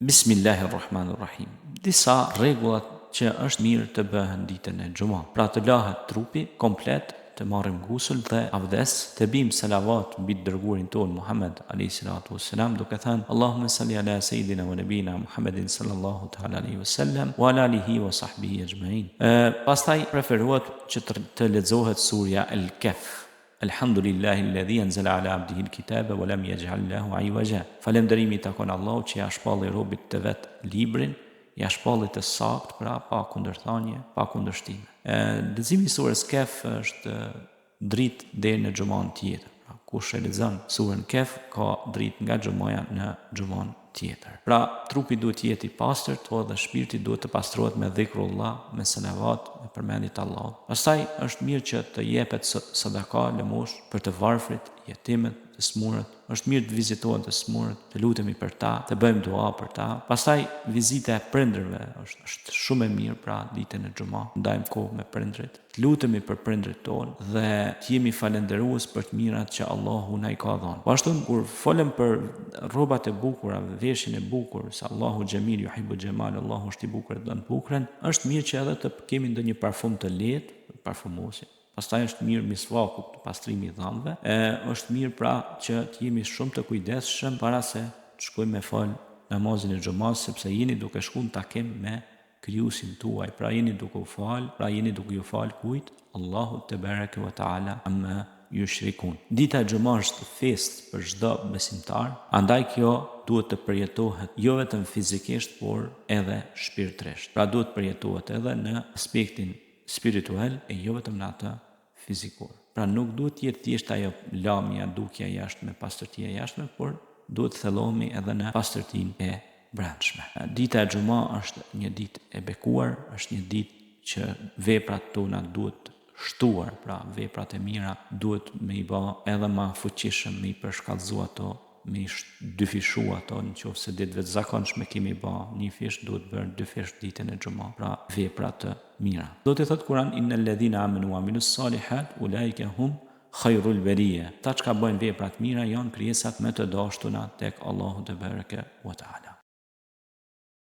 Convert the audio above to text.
Bismillahirrahmanirrahim. Disa rregullat që është mirë të bëhen ditën e xumë. Pra të lahet trupi komplet, të marrim gusul dhe abdes, të bim selavat mbi të dërguarin ton Muhammed alayhi salatu wassalam, duke thënë Allahumma salli ala sayidina wa nabina Muhammedin sallallahu ta'ala alaihi wasallam wa ala alihi wa sahbihi ajma'in. Pastaj preferohet që të lexohet surja El-Kahf. Alhamdulillahi alladhi anzala ala abdihi al-kitaba wa lam yaj'al lahu 'iwaja. Falënderimi takon Allahut që ja shpalli robit të vet librin, ja shpalli të sakt, pra pa kundërthanje, pa kundërshtime. Leximi i surës Kahf është dritë deri në xumën tjetër. Pra kush e lexon surën Kahf ka dritë nga xumaja në xumën tjetër. Pra trupi duhet të jetë i pastërt, po dhe shpirti duhet të pastrohet me dhikrullah, me selavat, me përmendje të Allahut. Pastaj është mirë që të jepet sadaka, lëmosh për të varfrit, jetimet, të smurët. Është mirë të vizitohen të smurët, të lutemi për ta, të bëjmë dua për ta. Pastaj vizita e prindërve është shumë e mirë, pra ditën e xumë, ndajmë kohë me prindrit, të lutemi për prindrit tonë dhe të jemi falënderues për të mirat që Allahu na i ka dhënë. Po ashtu kur folëm për rrobat e bukura, veshjen e bukur, se Allahu Xhamil yuhibbu Xhamal, Allahu është i bukur dhe don bukurën, është mirë që edhe të kemi ndonjë parfum të lehtë, parfumosi. Pastaj është mirë misvaku, pastrimi i dhëmbëve. Është mirë pra që të jemi shumë të kujdesshëm para se të shkojmë me fal namazin e xumës, sepse jeni duke shkuar në takim me krijuesin tuaj. Pra jeni duke u fal, pra jeni duke u fal kujt? Allahu te bareke ve taala amma yushrikun. Dita e xumës është festë për çdo besimtar, andaj kjo duhet të përjetohet jo vetëm fizikisht, por edhe shpirtërisht. Pra duhet të përjetohet edhe në aspektin spiritual e jo vetëm në atë fizikor. Pra nuk duhet të jetë thjesht ajo lamja, dukja jashtme, pastërtia jashtme, por duhet të thellohemi edhe në pastërtinë e brendshme. Dita e xumë është një ditë e bekuar, është një ditë që veprat tona duhet shtuar, pra veprat e mira duhet me i bë edhe më fuqishëm, me i përshkallëzu ato, me dyfishu ato, nëse ditëve të zakonshme kemi bë një fish, duhet bërë dy fish ditën e xumë, pra vepra të mira. Do të thotë Kurani innal ladhina amanu wa amilus salihat ulaika hum khairul bariya. Ta që ka bëjnë vepra të mira janë krijesat më të dashtuna tek Allahu te bareke ve taala.